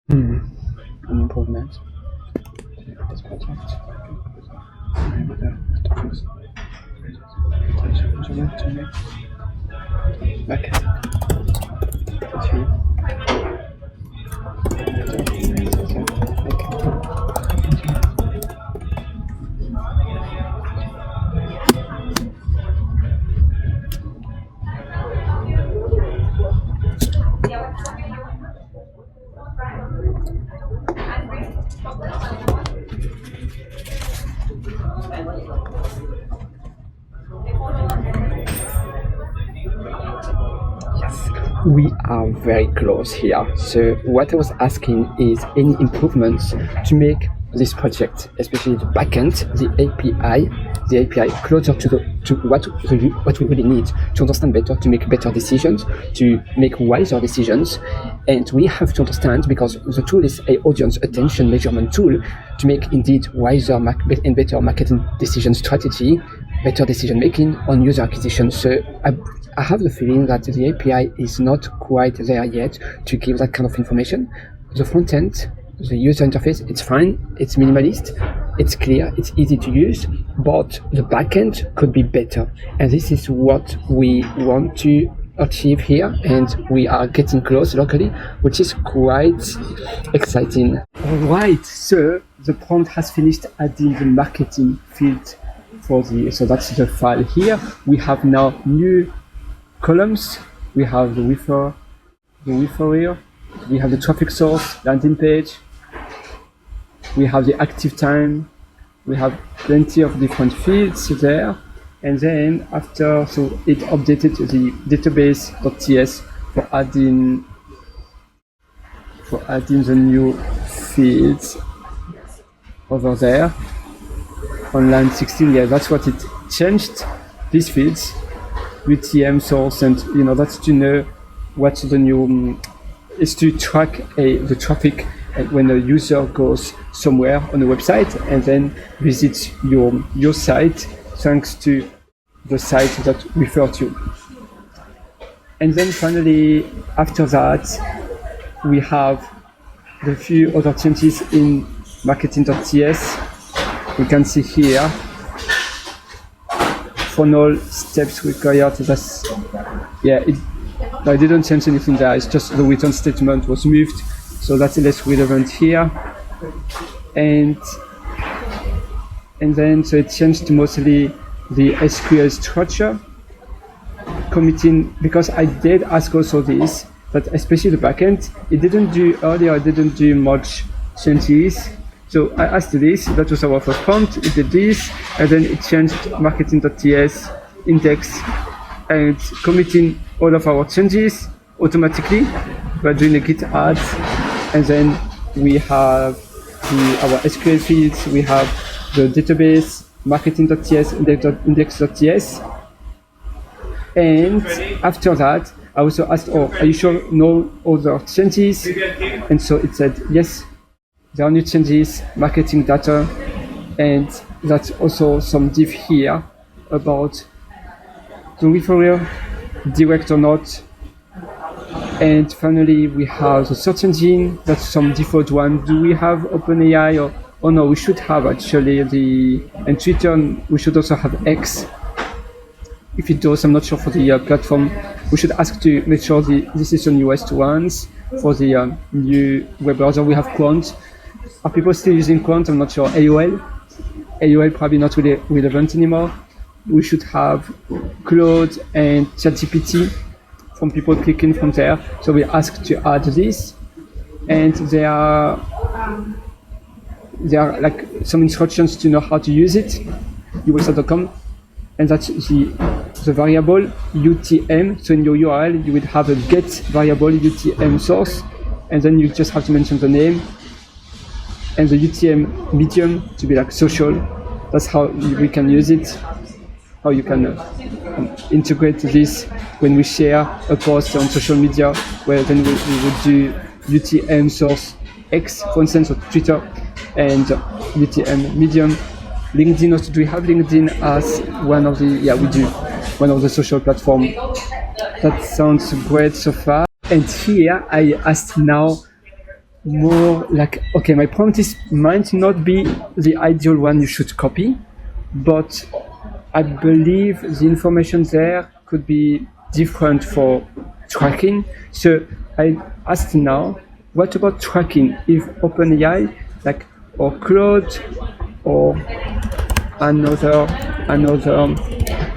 An improvement for this project. Okay. We are very close here. So what I was asking is any improvements to make this project, especially the backend, the API closer to what we really need to understand better, to make better decisions, to make wiser decisions. And we have to understand, because the tool is an audience attention measurement tool, to make indeed wiser and better marketing decision strategy, better decision making on user acquisition. So I have the feeling that the API is not quite there yet to give that kind of information. The front end, the user interface, it's fine, it's minimalist, it's clear, it's easy to use, but the backend could be better. And this is what we want to achieve here, and we are getting close locally, which is quite exciting. Alright, so the prompt has finished adding the marketing field so that's the file here. We have now new columns. We have the referrer, we have the traffic source, landing page, we have the active time, we have plenty of different fields there. And then after, so it updated the database.ts for adding the new fields over there. On line 16, yeah, that's what it changed. These fields, UTM source, and that's to know what's the new is to track the traffic when a user goes somewhere on a website and then visits your site thanks to the site that refer to. And then finally, after that, we have the few other changes in marketing.ts. We can see here funnel steps required. That's I didn't change anything there. It's just the return statement was moved, so that's less relevant here. And then so it changed to mostly the SQL structure, committing, because I did ask also this, that especially the backend, it didn't do much changes. So I asked this, that was our first prompt, it did this, and then it changed marketing.ts index and committing all of our changes automatically by doing a git add. And then we have our SQL fields, we have the database, marketing.ts, index.ts. And after that, I also asked, are you sure no other changes? And so it said, yes, there are new changes, marketing data, and that's also some diff here about the referral, direct or not. And finally, we have the search engine, that's some default one. Do we have OpenAI or oh no, we should have actually and Twitter, we should also have X. If it does, I'm not sure for the platform. We should ask to make sure this is the newest ones. For the new web browser, we have Quant. Are people still using Quant? I'm not sure. AOL probably not really relevant anymore. We should have Claude and ChatGPT from people clicking from there. So we ask to add this. And there are like some instructions to know how to use it. uwebsite.com. And that's the variable UTM. So in your URL, you would have a get variable UTM source, and then you just have to mention the name and the UTM medium to be like social. That's how we can use it. How you can integrate this when we share a post on social media, where then we would do UTM source X, for instance, or Twitter, and UTM medium. LinkedIn also, do we have LinkedIn as one of the, we do, one of the social platforms. That sounds great so far. And here I asked now more like, okay, my prompt might not be the ideal one you should copy, but I believe the information there could be different for tracking. So I asked now, what about tracking if OpenAI, like, or Claude, or another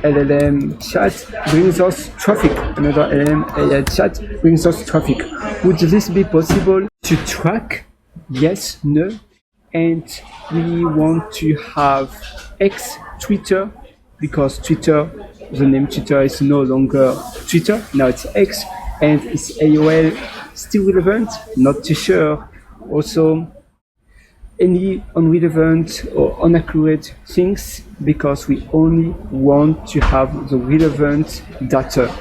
LLM chat brings us traffic, another LLM AI chat brings us traffic? Would this be possible to track? Yes, no. And we want to have X Twitter, because Twitter, the name Twitter is no longer Twitter, now it's X, and is AOL still relevant? Not too sure. Also, any irrelevant or inaccurate things, because we only want to have the relevant data,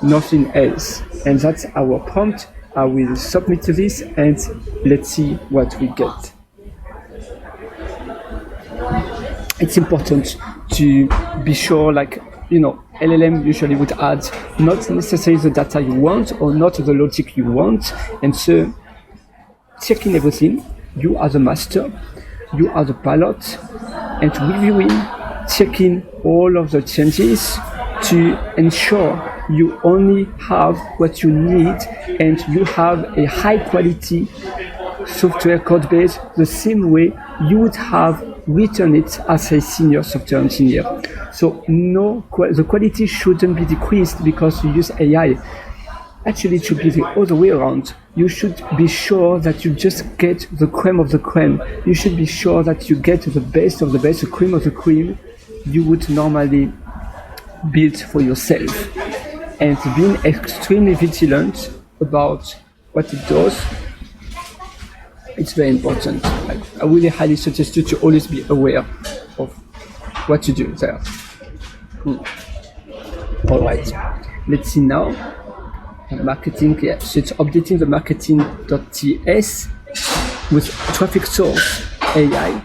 nothing else. And that's our prompt. I will submit to this and let's see what we get. It's important to be sure, like, LLM usually would add not necessarily the data you want or not the logic you want. And so checking everything, you are the master, you are the pilot, and reviewing, checking all of the changes to ensure you only have what you need and you have a high quality software code base the same way you would have written it as a senior software engineer. So the quality shouldn't be decreased because you use AI. Actually, it should be the other way around. You should be sure that you just get the creme of the creme. You should be sure that you get the best of the best, the cream of the cream you would normally build for yourself. And being extremely vigilant about what it does, it's very important. I really highly suggest you to always be aware of what you do there. All right, let's see now. Marketing, yeah, so it's updating the marketing.ts with traffic source AI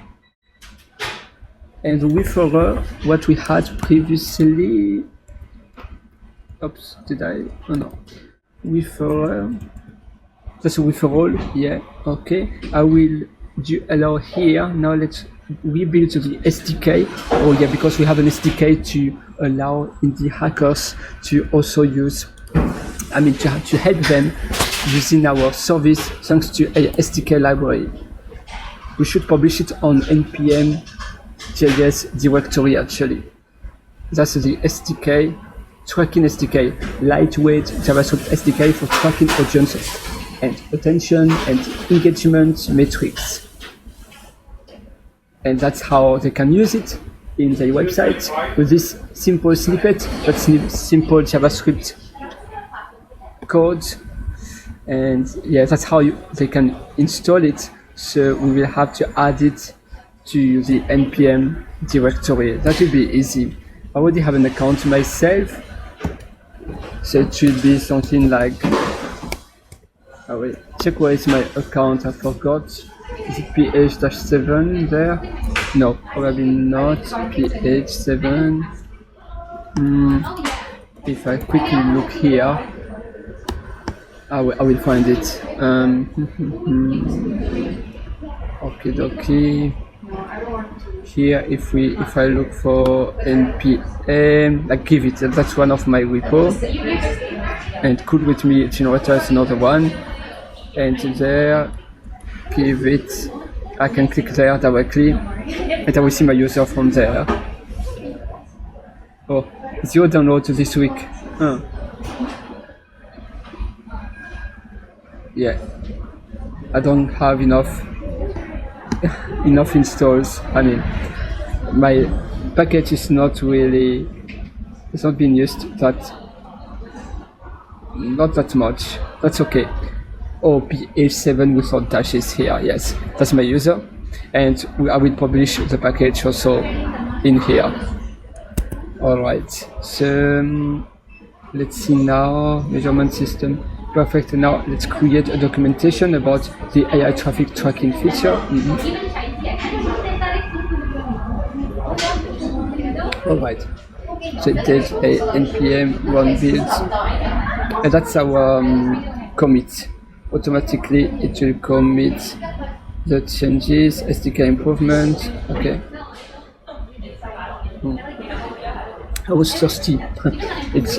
and the referrer, what we had previously. Oops, did I? Oh no. Referrer. That's a referral, yeah, okay. I will do allow here. Now let's rebuild the SDK. Oh yeah, because we have an SDK to allow indie hackers to also use, to help them using our service thanks to a SDK library. We should publish it on npm JS directory actually. That's the SDK, tracking SDK, lightweight JavaScript SDK for tracking audience and attention and engagement metrics. And that's how they can use it in their website with this simple snippet, that's simple JavaScript code, and yeah, that's how they can install it. So we will have to add it to the npm directory. That will be easy. I already have an account myself, so it should be something like, I will check where is my account, I forgot. Is it ph-7 there? No, probably not. ph7. If I quickly look here, I will find it. Okay. Here, if I look for npm, like give it. That's one of my repo. And cool with me generator is another one. And there, give it. I can click there directly, and I will see my user from there. Oh, 0 downloads this week. Yeah, I don't have enough installs. I mean, my package is not really, it's not being used not that much. That's okay. Oh, ph7 without dashes here. Yes, that's my user, and I will publish the package also in here. All right. So let's see now. Measurement system. Perfect. Now let's create a documentation about the AI traffic tracking feature. All right. So it is a npm run build, and that's our commit. automatically it will commit the changes, SDK improvement. Okay. I was thirsty. It's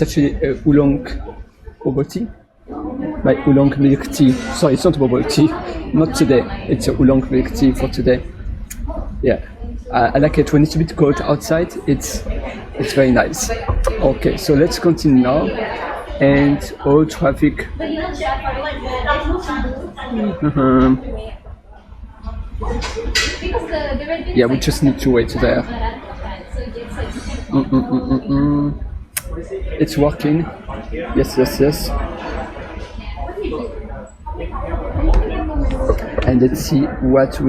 actually a oolong bubble tea. My oolong milk tea. Sorry, it's not bubble tea. Not today. It's a oolong milk tea for today. Yeah, I like it when it's a bit cold outside. It's very nice. Okay, so let's continue now. And all traffic. Yeah, we just need to wait there. It's working. Yes. And let's see what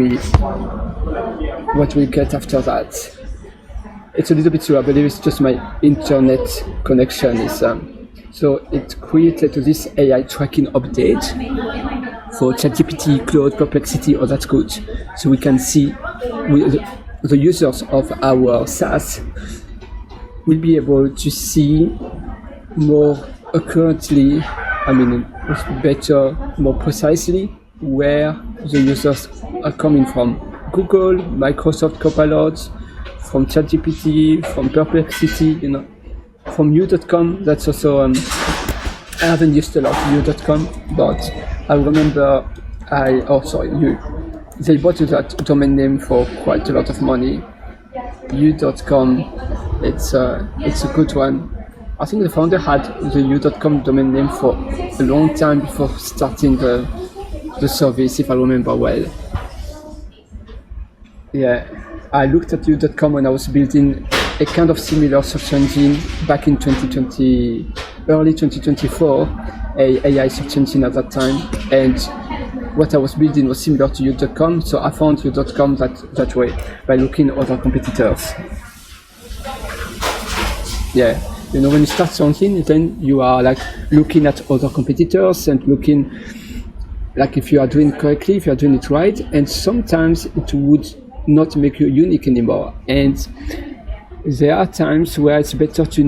we get after that. It's a little bit slow, I believe it's just my internet connection is so it created this AI tracking update for ChatGPT, Claude, Perplexity, all that's good. So we can see the users of our SaaS will be able to see more accurately, better, more precisely where the users are coming from. Google, Microsoft Copilot, from ChatGPT, from Perplexity, from you.com. That's also, I haven't used a lot you.com, but I remember they bought that domain name for quite a lot of money. you.com, it's a good one. I think the founder had the u.com domain name for a long time before starting the service, if I remember well. Yeah, I looked at u.com when I was building a kind of similar search engine back in early 2024, a AI search engine at that time, and what I was building was similar to u.com, so I found u.com that way by looking at other competitors. Yeah. When you start something, then you are like looking at other competitors and looking like if you are doing correctly, if you are doing it right, and sometimes it would not make you unique anymore. And there are times where it's better to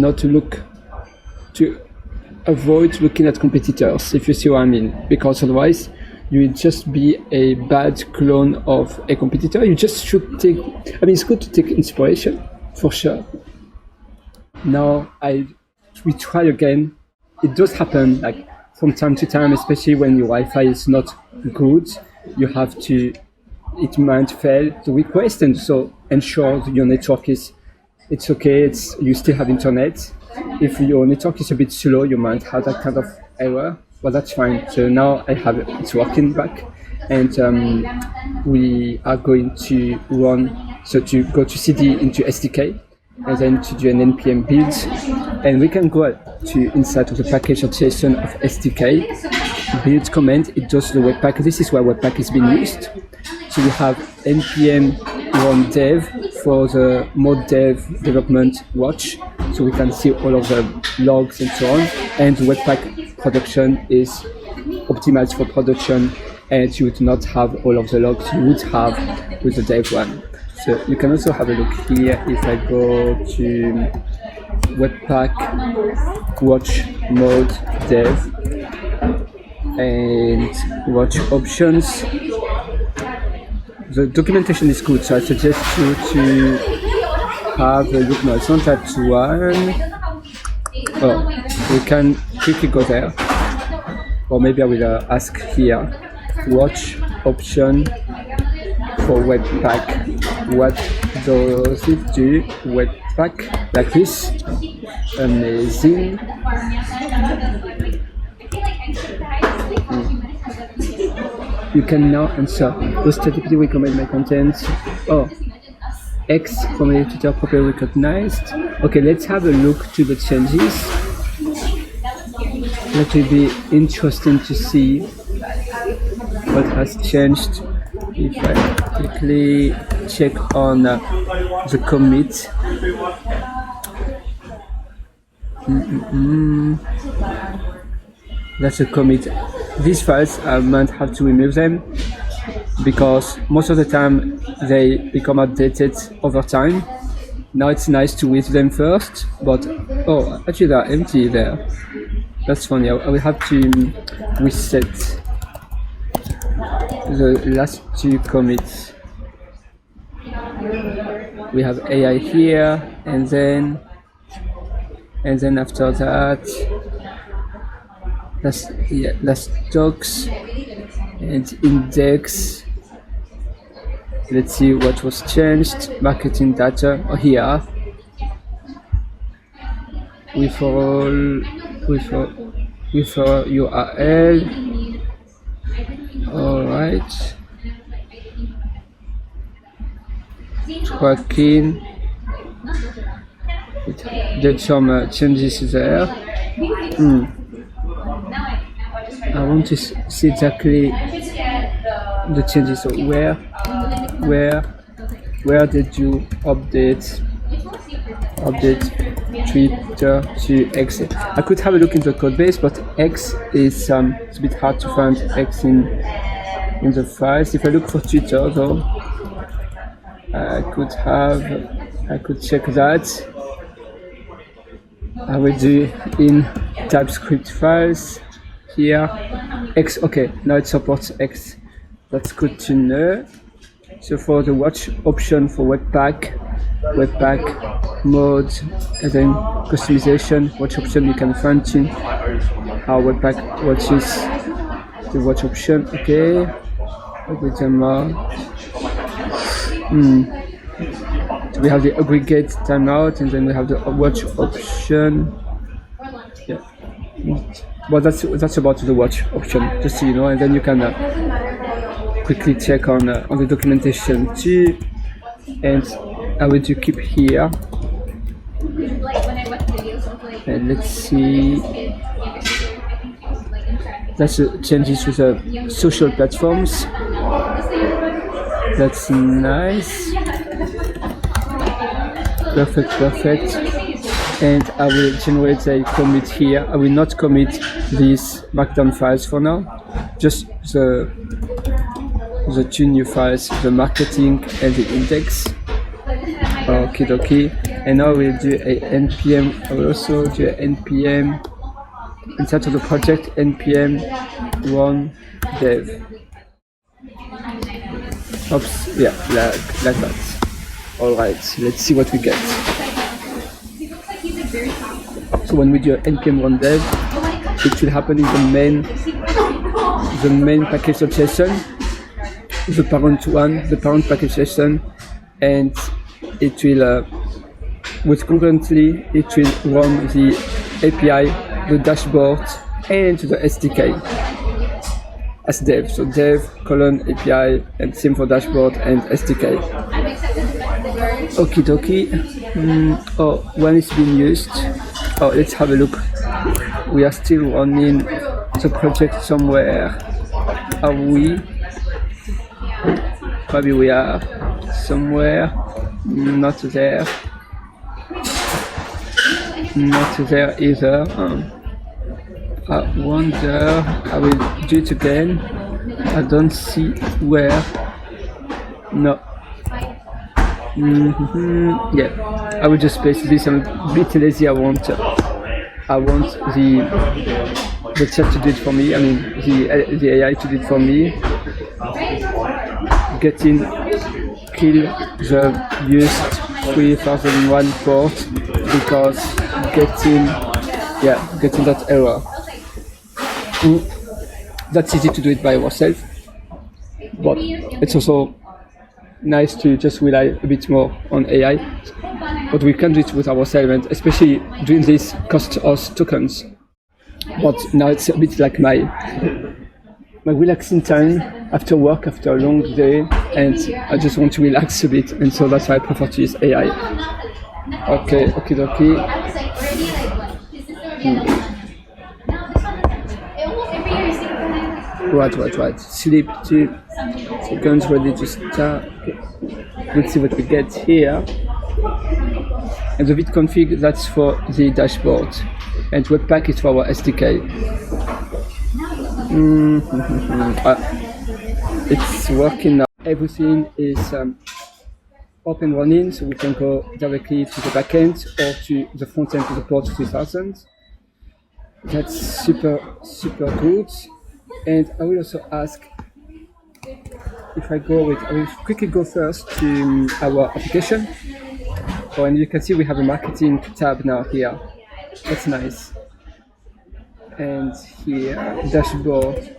avoid looking at competitors, if you see what I mean, because otherwise you will just be a bad clone of a competitor. You just should it's good to take inspiration, for sure. Now we try again. It does happen like from time to time, especially when your Wi-Fi is not good. It might fail the request, and so ensure that your network it's okay. You still have internet. If your network is a bit slow, you might have that kind of error, but that's fine. So now it's working back, and we are going to to go to CD into SDK. And then to do an npm build, and we can go to inside of the package.json of SDK build command. It does the webpack. This is where webpack is being used. So we have npm run dev for the mode dev development watch, so we can see all of the logs and so on. And the webpack production is optimized for production, and you would not have all of the logs you would have with the dev one. So you can also have a look here. If I go to Webpack, watch mode dev, and watch options, the documentation is good. So I suggest you to have a look. No, it's not that one. Oh, we can quickly go there. Or maybe I will ask here, watch option for Webpack. What does it do? Webpack, like this. Amazing. You can now answer. Does ChatGPT recommend my content? Oh, X from a Twitter properly recognized. Okay, let's have a look to the changes. That will be interesting to see what has changed. If I quickly check on the commit. That's a commit. These files, I might have to remove them because most of the time they become outdated over time. Now it's nice to read them first, but oh, actually they're empty there. That's funny. I will have to reset the last two commits. We have AI here, and then after that, that's docs and index. Let's see what was changed. Marketing data. Oh, here. With URL. All right. Tracking. Did some changes there. I want to see exactly the changes. So where did you update Twitter to X? I could have a look into the code base, but X is it's a bit hard to find X in the files. If I look for Twitter though, I could check that. I will do in TypeScript files here. X, okay, now it supports X. That's good to know. So for the watch option for Webpack mode, and then customization, watch option, you can fine tune how Webpack watches the watch option. Okay, with them so we have the aggregate timeout, and then we have the watch option. Yeah, well, that's about the watch option, just so you know, and then you can quickly check on the documentation too. And I will do keep here. And let's see. That's the changes to the social platforms. That's nice. Perfect. And I will generate a commit here. I will not commit these markdown files for now. Just the two new files, the marketing and the index. Okay. And now we'll do a npm. I will also do an npm inside of the project, npm run dev. Oops, yeah, like that. Alright, let's see what we get. So when we do an npm run dev, it will happen in the main package.json, the parent package.json, and it will concurrently it will run the API, the dashboard, and the SDK as dev. So dev : API, and same for dashboard and SDK. Okie. When it's being used. Let's have a look. We are still running the project somewhere. Are we? Maybe we are somewhere. Not there. Not there either. I wonder. I will do it again. I don't see where. No. Yeah, I will just paste this. I'm a bit lazy. I want the chat to do it for me. I mean the AI to do it for me. Kill the used 3001 port because getting that error. That's easy to do it by yourself, but it's also nice to just rely a bit more on AI. But we can do it with ourselves, and especially doing this costs us tokens. But now it's a bit like my relaxing time after work, after a long day, and I just want to relax a bit, and so that's why I prefer to use AI. Okay. Right. Sleep 2 seconds, ready to start. Okay. Let's see what we get here. And the Vite config, that's for the dashboard. And Webpack is for our SDK. It's working now. Everything is up and running, so we can go directly to the backend or to the front end to the port 3000. That's super good. And I will also ask if I will quickly go first to our application. Oh, and you can see we have a marketing tab now here. That's nice. And here, dashboard.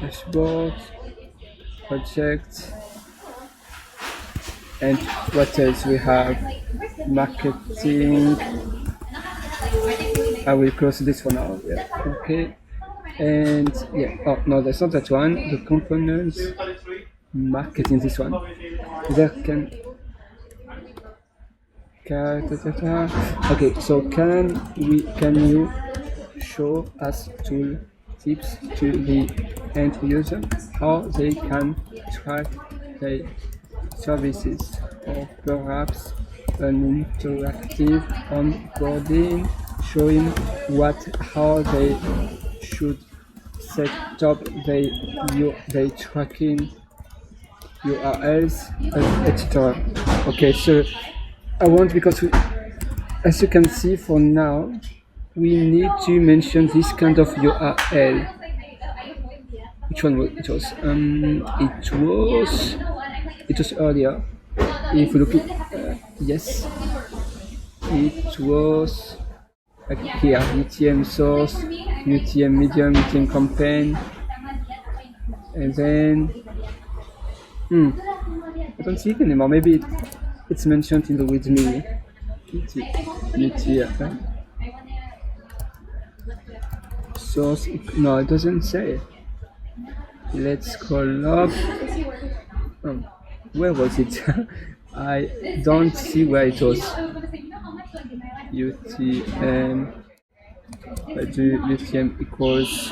Dashboard, project, and what else we have? Marketing. I will close this for now. Yeah. Okay. And yeah. Oh no, that's not that one. The components. Marketing. This one. There can. Okay. So can you show us tool tips to the end user how they can track their services, or perhaps an interactive onboarding showing how they should set up their tracking URLs, etc. Okay, so I want, because as you can see for now, we need to mention this kind of URL. Which one was it? It was earlier. If we look at yes, it was like here: UTM source, UTM medium, UTM campaign, and then I don't see it anymore. Maybe it's mentioned in the with me. UTM source. No, it doesn't say. Let's scroll up. Where was it? I don't see where it was. UTM. I do UTM equals.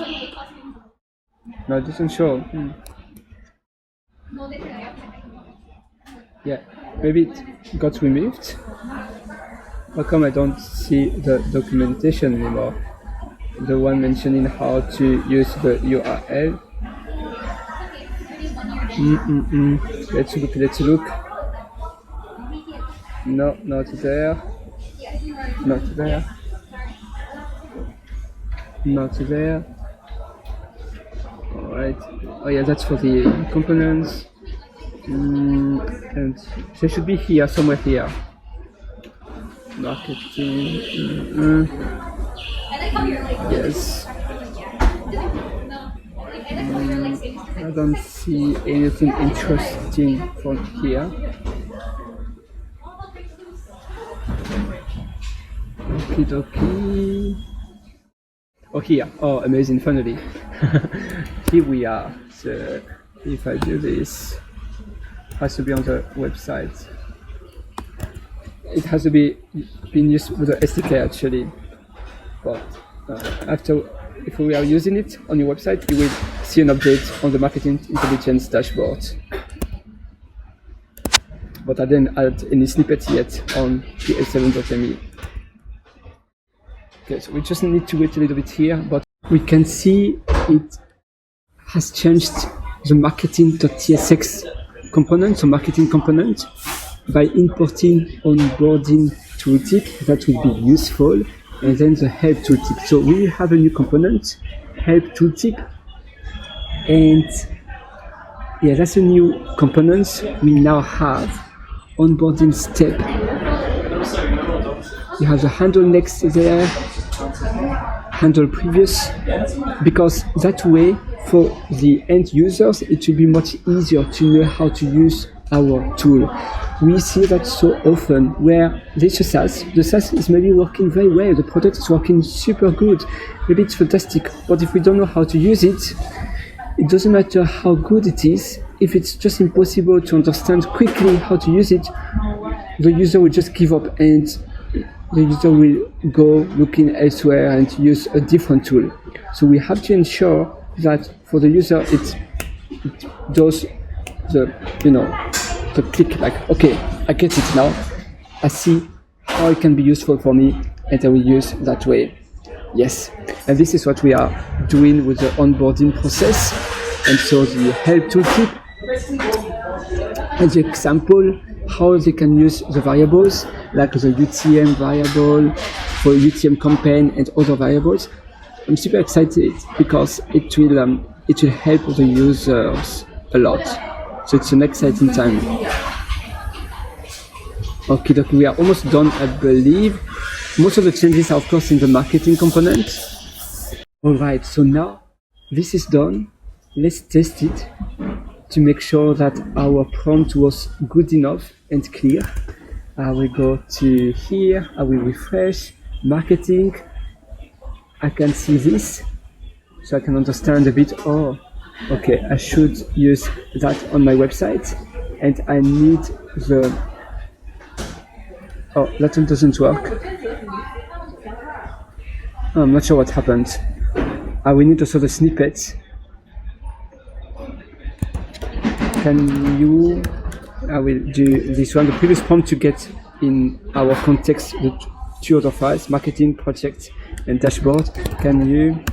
No, it doesn't show. Yeah, maybe it got removed. How come I don't see the documentation anymore? The one mentioning how to use the URL. Let's look. No, not there. Alright. Oh yeah, that's for the components. And they should be here, somewhere here. Marketing. Yes. I don't see anything interesting from here. Okie. Oh, here. Oh, amazing, finally. Here we are. So if I do this, it has to be on the website. It has to be being used with the SDK actually. But if we are using it on your website, you will see an update on the marketing intelligence dashboard. But I didn't add any snippet yet on the L7.me. Okay, so we just need to wait a little bit here, but we can see it has changed the marketing.tsx component, so marketing component, by importing onboarding tooltip. That will be useful. And then the help tooltip. So we have a new component, help tooltip, and yeah, that's a new component. We now have onboarding step. You have the handle next there, handle previous, because that way for the end users it will be much easier to know how to use our tool. We see that so often where there's a SaaS, the SaaS is maybe working very well, the product is working super good, maybe it's fantastic, but if we don't know how to use it, it doesn't matter how good it is. If it's just impossible to understand quickly how to use it, the user will just give up and the user will go looking elsewhere and use a different tool. So we have to ensure that for the user it does the click, like, okay, I get it now, I see how it can be useful for me, and I will use that way. Yes, and this is what we are doing with the onboarding process. And so the help tooltip and the example how they can use the variables, like the UTM variable for UTM campaign and other variables. I'm super excited because it will help the users a lot. So it's an exciting time. Okay, we are almost done, I believe. Most of the changes are, of course, in the marketing component. Alright, so now this is done. Let's test it to make sure that our prompt was good enough and clear. I will go to here, I will refresh, marketing. I can see this, so I can understand a bit. Oh, okay, I should use that on my website, and I need the... Oh, that one doesn't work. Oh, I'm not sure what happened. I will need also the snippets. Can you... I will do this one, the previous prompt to get in our context the two other files, marketing, project, and dashboard. Can you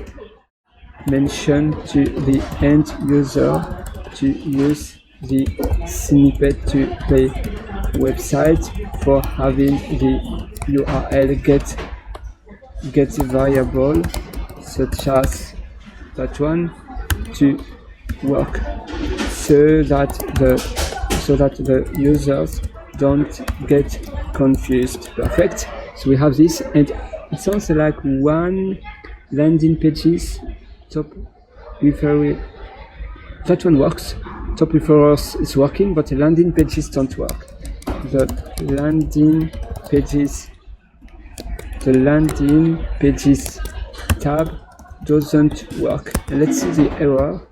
mention to the end user to use the snippet to the website for having the URL get variable such as that one to work so that the users don't get confused. Perfect. So we have this, and it sounds like one landing pages top referral. That one works. Top referrals is working, but the landing pages don't work. The landing pages tab doesn't work. And let's see the error.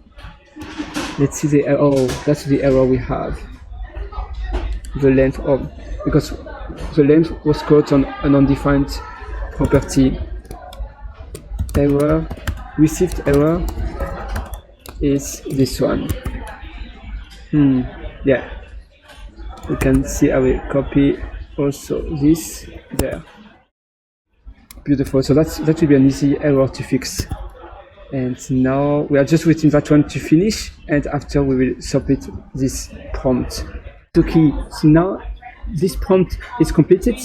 Oh, that's the error we have. The length of, because the length was caught on an undefined property. Error, received error is this one. Yeah. We can see I will copy also this there. Beautiful. So that will be an easy error to fix. And now we are just waiting that one to finish, and after we will submit this prompt. Okay, so now this prompt is completed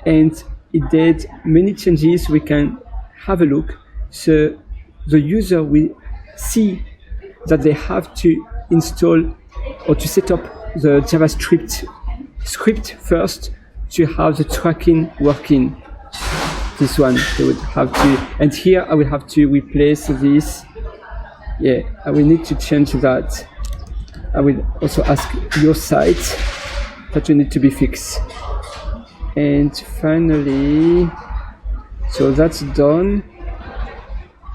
and it did many changes. We can have a look. So the user will see that they have to install or to set up the JavaScript script first to have the tracking working. This one they would have to, and here I will have to replace this. Yeah, I will need to change that. I will also ask your site that will need to be fixed. And finally, so that's done.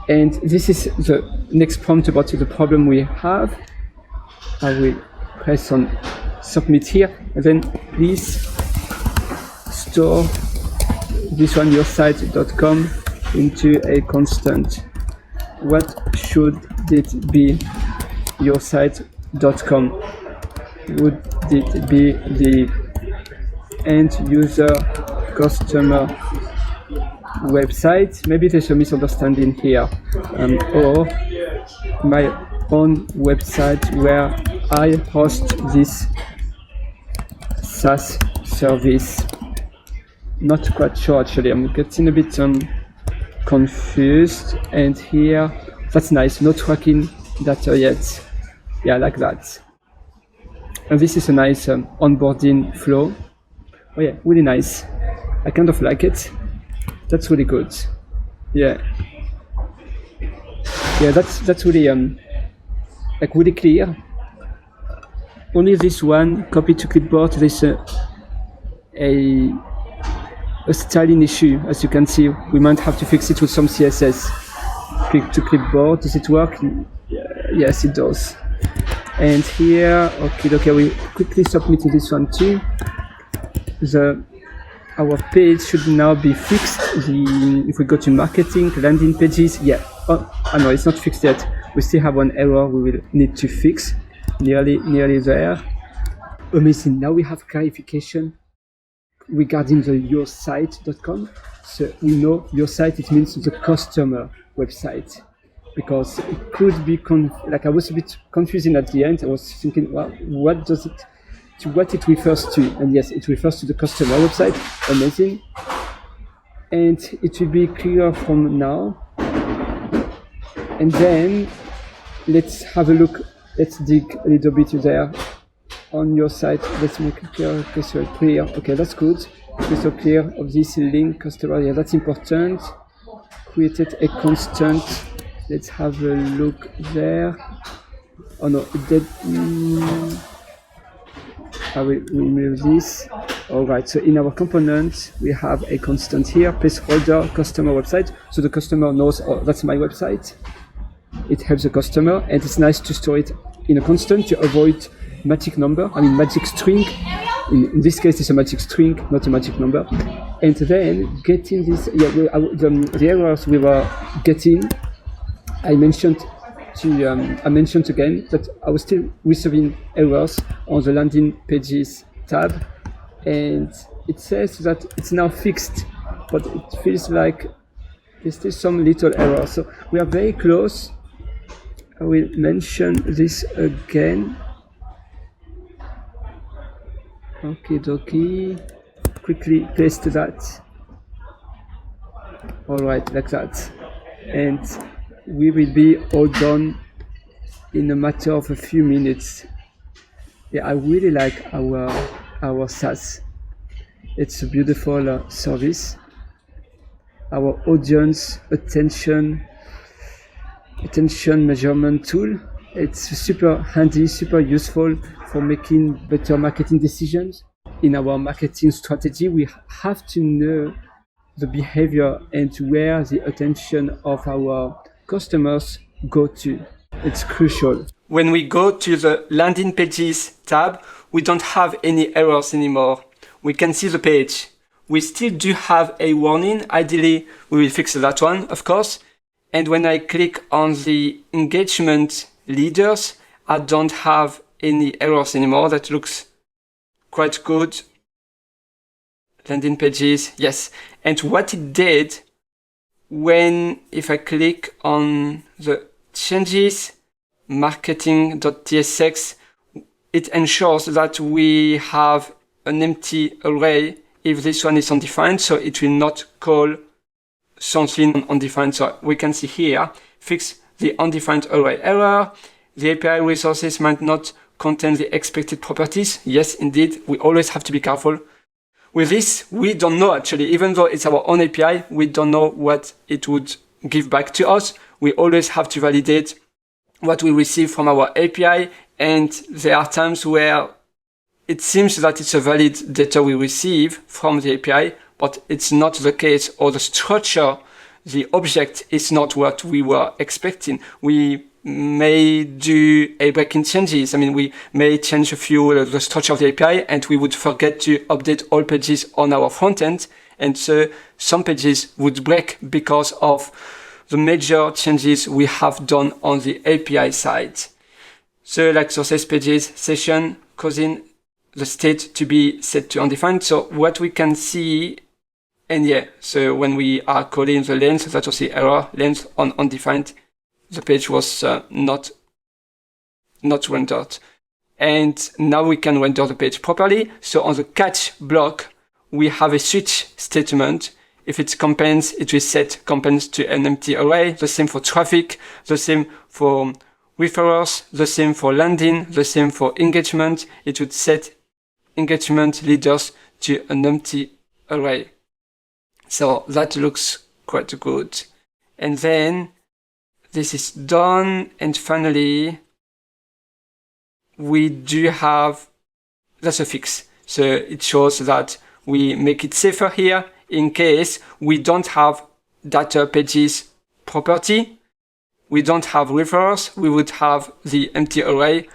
And this is the next prompt about the problem we have. I will press on submit here, and then please store this one yoursite.com into a constant. What should it be? Yoursite.com. Would it be the end user customer website? Maybe there's a misunderstanding here, or my own website where I host this SaaS service. Not quite sure actually. I'm getting a bit confused. And here, that's nice. No tracking data yet. Yeah, like that. And this is a nice onboarding flow. Oh yeah, really nice. I kind of like it. That's really good. Yeah. Yeah, that's really like really clear. Only this one copy to clipboard. There's a styling issue, as you can see. We might have to fix it with some CSS. Click to clipboard. Does it work? Yeah, yes, it does. And here, okay, we quickly submit this one too. Our page should now be fixed. If we go to marketing, landing pages, yeah. Oh no, it's not fixed yet. We still have one error we will need to fix. Nearly there. Amazing. Now we have clarification regarding the yoursite.com. So we know your site, it means the customer website, because it could be like I was a bit confusing at the end. I was thinking, well, what does it to what it refers to. And yes, it refers to the customer website. Amazing. And it will be clear from now. And then let's have a look. Let's dig a little bit there on your site. Let's make it clear, crystal clear. Okay, that's good. Crystal clear of this link customer. Yeah, that's important. Created a constant. Let's have a look there. Oh no, it did. I will remove this. Alright, so in our component, we have a constant here, placeholder, customer website. So the customer knows, oh, that's my website. It helps the customer, and it's nice to store it in a constant to avoid magic number, magic string. In this case, it's a magic string, not a magic number. And then getting this, the errors we were getting, I mentioned again that I was still receiving errors on the landing pages tab, and it says that it's now fixed, but it feels like there's still some little error. So we are very close. I will mention this again. Okie dokie. Quickly paste that. Alright, like that. And we will be all done in a matter of a few minutes. Yeah, I really like our SaaS. It's a beautiful service. Our audience attention measurement tool. It's super handy, super useful for making better marketing decisions. In our marketing strategy, we have to know the behavior and where the attention of our customers go to. It's crucial. When we go to the landing pages tab, we don't have any errors anymore. We can see the page. We still do have a warning. Ideally, we will fix that one, of course. And when I click on the engagement leaders, I don't have any errors anymore. That looks quite good. Landing pages, yes. And what it did, if I click on the changes, marketing.tsx, it ensures that we have an empty array if this one is undefined, so it will not call something undefined. So we can see here, fix the undefined array error. The API resources might not contain the expected properties. Yes, indeed, we always have to be careful. With this, we don't know actually, even though it's our own API, we don't know what it would give back to us. We always have to validate what we receive from our API, and there are times where it seems that it's a valid data we receive from the API, but it's not the case, or the structure, the object is not what we were expecting. We may do a breaking changes. We may change a few the structure of the API, and we would forget to update all pages on our front end. And so some pages would break because of the major changes we have done on the API side. So like sources pages session causing the state to be set to undefined. So what we can see, and yeah, so when we are calling the length, that was the error, length on undefined, the page was not rendered. And now we can render the page properly. So on the catch block, we have a switch statement. If it compense, it will set compense to an empty array. The same for traffic, the same for referrers, the same for landing, the same for engagement. It would set engagement leaders to an empty array. So that looks quite good. And then this is done. And finally, we do have, that's a fix. So it shows that we make it safer here in case we don't have data pages property. We don't have referrers. We would have the empty array.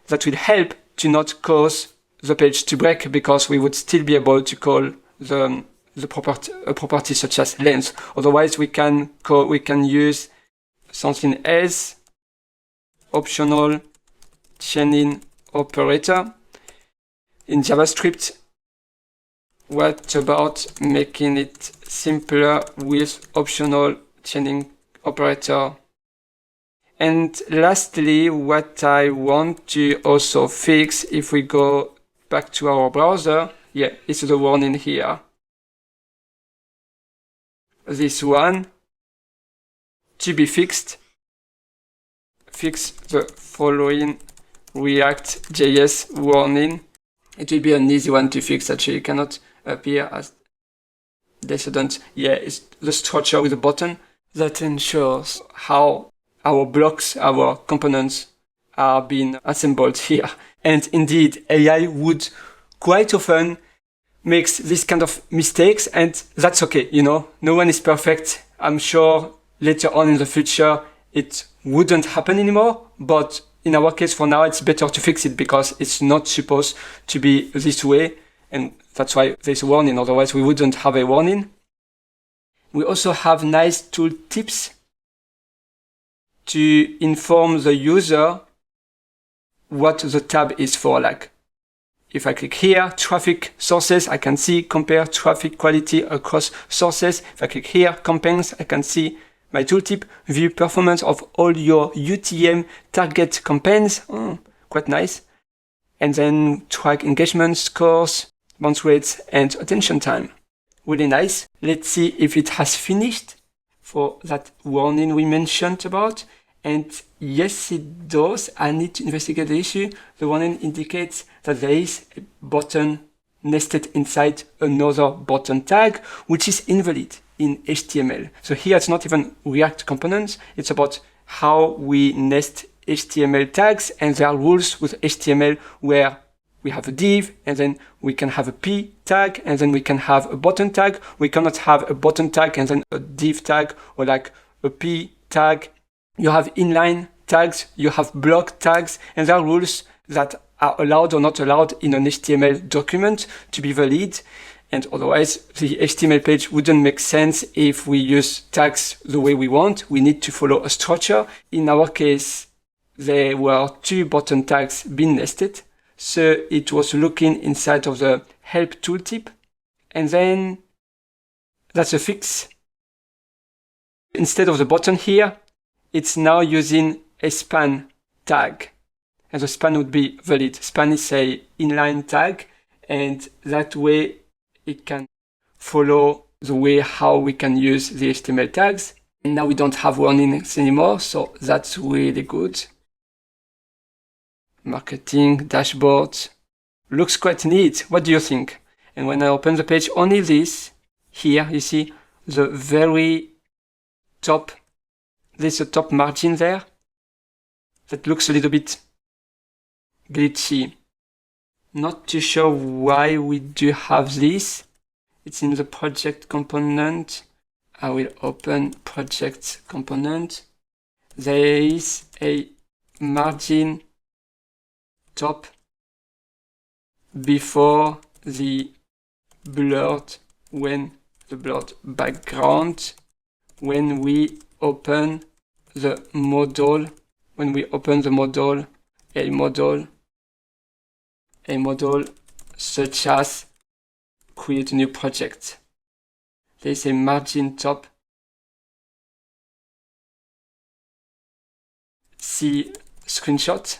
That will help to not cause the page to break, because we would still be able to call the property, a property such as length. Otherwise, we can use something else, optional chaining operator in JavaScript. What about making it simpler with optional chaining operator? And lastly, what I want to also fix, if we go back to our browser, yeah, it's the warning here. This one, to be fixed, fix the following React.js warning. It will be an easy one to fix, actually. It cannot appear as descendant. Yeah, it's the structure with the button that ensures how our blocks, our components are being assembled here. And indeed, AI would quite often makes this kind of mistakes, and that's okay, you know, no one is perfect. I'm sure later on in the future, it wouldn't happen anymore, but in our case for now, it's better to fix it because it's not supposed to be this way. And that's why there's a warning. Otherwise we wouldn't have a warning. We also have nice tool tips to inform the user what the tab is for. Like if I click here, traffic sources, I can see compare traffic quality across sources. If I click here, campaigns, I can see my tooltip, view performance of all your UTM target campaigns. Quite nice. And then track engagement scores, bounce rates, and attention time. Really nice. Let's see if it has finished for that warning we mentioned about. And yes, it does. I need to investigate the issue. The warning indicates that there is a button nested inside another button tag, which is invalid in HTML. So here it's not even React components. It's about how we nest HTML tags, and there are rules with HTML where we have a div, and then we can have a p tag, and then we can have a button tag. We cannot have a button tag and then a div tag, or like a p tag. You have inline tags, you have block tags, and there are rules that are allowed or not allowed in an HTML document to be valid. And otherwise, the HTML page wouldn't make sense if we use tags the way we want. We need to follow a structure. In our case, there were two button tags being nested. So it was looking inside of the help tooltip. And then that's a fix. Instead of the button here, it's now using a span tag. And the span would be valid. Span is a inline tag, and that way it can follow the way how we can use the HTML tags. And now we don't have warnings anymore, so that's really good. Marketing, dashboard. Looks quite neat. What do you think? And when I open the page, only this, here you see the very top, there's a top margin there that looks a little bit glitchy. Not too sure why we do have this. It's in the project component. I will open project component. There is a margin top before the blurred, when the blurred background, when we open the model, a model such as create a new project. There's a margin top. See screenshot.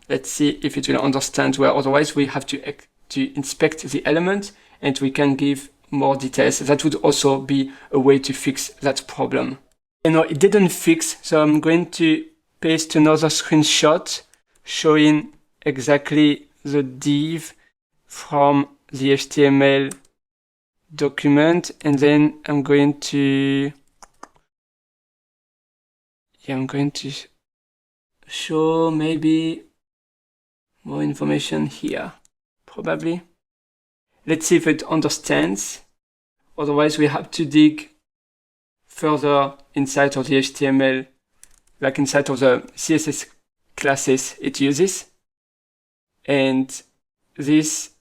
Let's see if it will understand where. Otherwise, we have to inspect the element, and we can give more details. That would also be a way to fix that problem. You know, it didn't fix, so I'm going to paste another screenshot showing exactly the div from the HTML document, and then I'm going to show maybe more information here, probably. Let's see if it understands. Otherwise, we have to dig further inside of the HTML, like inside of the CSS classes it uses. And this,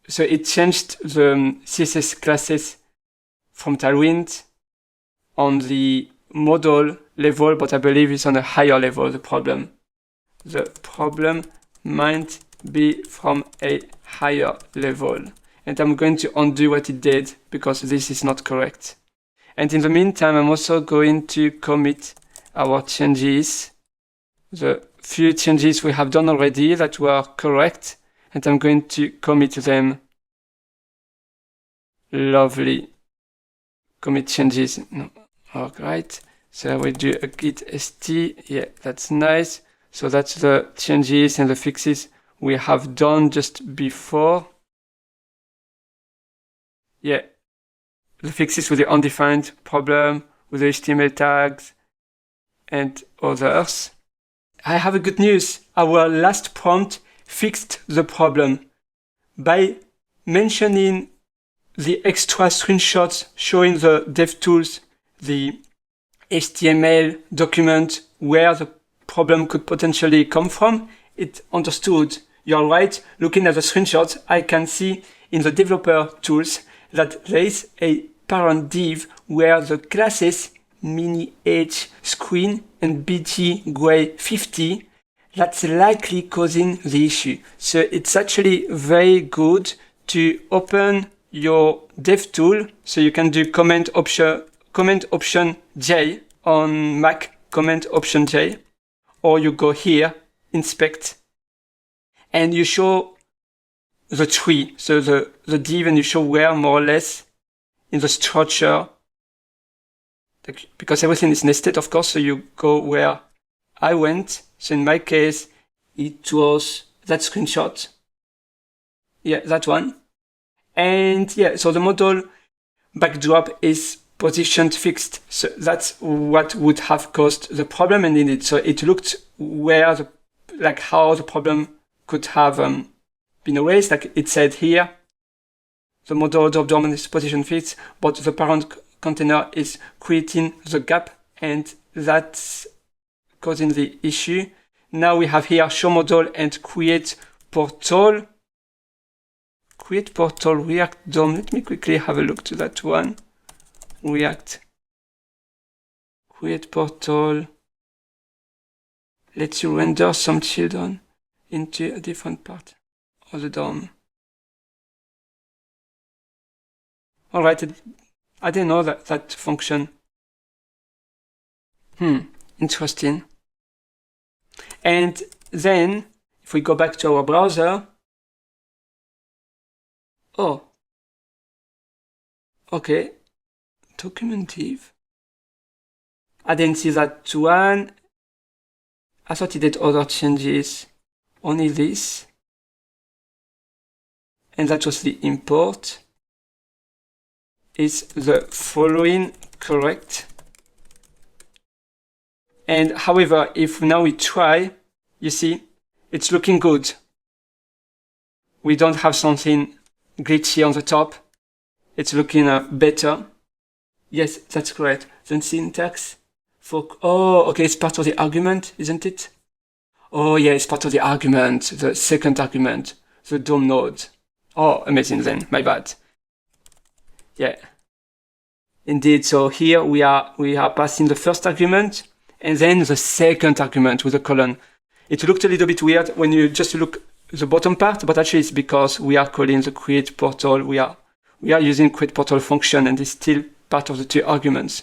so it changed the CSS classes from Tailwind on the model level, but I believe it's on a higher level, the problem. The problem might be from a higher level. And I'm going to undo what it did because this is not correct. And in the meantime, I'm also going to commit our changes, the few changes we have done already that were correct, and I'm going to commit them. Lovely. Commit changes. No. All right. So I will do a git st. Yeah, that's nice. So that's the changes and the fixes we have done just before. Yeah. The fixes with the undefined problem, with the HTML tags, and others. I have a good news. Our last prompt fixed the problem by mentioning the extra screenshots showing the DevTools, the HTML document where the problem could potentially come from. It understood. You're right. Looking at the screenshots, I can see in the developer tools that there is a parent div where the classes mini h screen and bt gray 50, that's likely causing the issue. So it's actually very good to open your dev tool. So you can do command option J on Mac, command option J, or you go here, inspect, and you show the tree. So the div, and you show where more or less in the structure, because everything is nested, of course. So you go where I went. So in my case, it was that screenshot. Yeah, that one. And yeah, so the model backdrop is positioned fixed. So that's what would have caused the problem. And indeed, so it looked where how the problem could have been erased. Like it said here, the model drop-down is position fixed, but the parent container is creating the gap, and that's causing the issue. Now we have here show model and create portal. Create portal React DOM. Let me quickly have a look to that one. React. Create portal. Lets you render some children into a different part of the DOM. Alright, I didn't know that function. Interesting. And then, if we go back to our browser, oh, okay, document div. I didn't see that one. I thought it did other changes, only this. And that was the import. Is the following correct? And however, if now we try, you see, it's looking good. We don't have something glitchy on the top. It's looking better. Yes, that's correct. Then syntax for, oh, okay, it's part of the argument, isn't it? Oh yeah, it's part of the argument, the second argument, the DOM node. Oh, amazing then, my bad. Yeah, indeed. So here we are passing the first argument and then the second argument with a colon. It looked a little bit weird when you just look the bottom part, but actually it's because we are calling the create portal. We are using create portal function, and it's still part of the two arguments.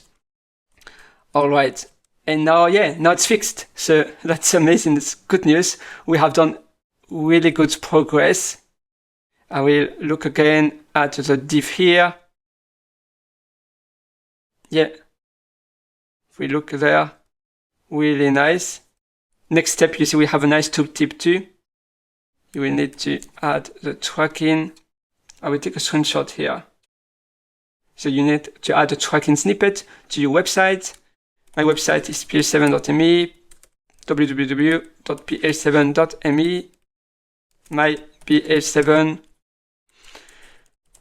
All right, and now it's fixed. So that's amazing. It's good news. We have done really good progress. I will look again at the div here. Yeah, if we look there, really nice. Next step, you see we have a nice tooltip too. You will need to add the tracking. I will take a screenshot here. So you need to add a tracking snippet to your website. My website is pl7.me, www.pl7.me, my pl7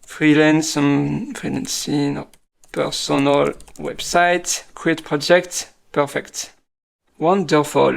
freelancing or personal website, create project, perfect. Wonderful.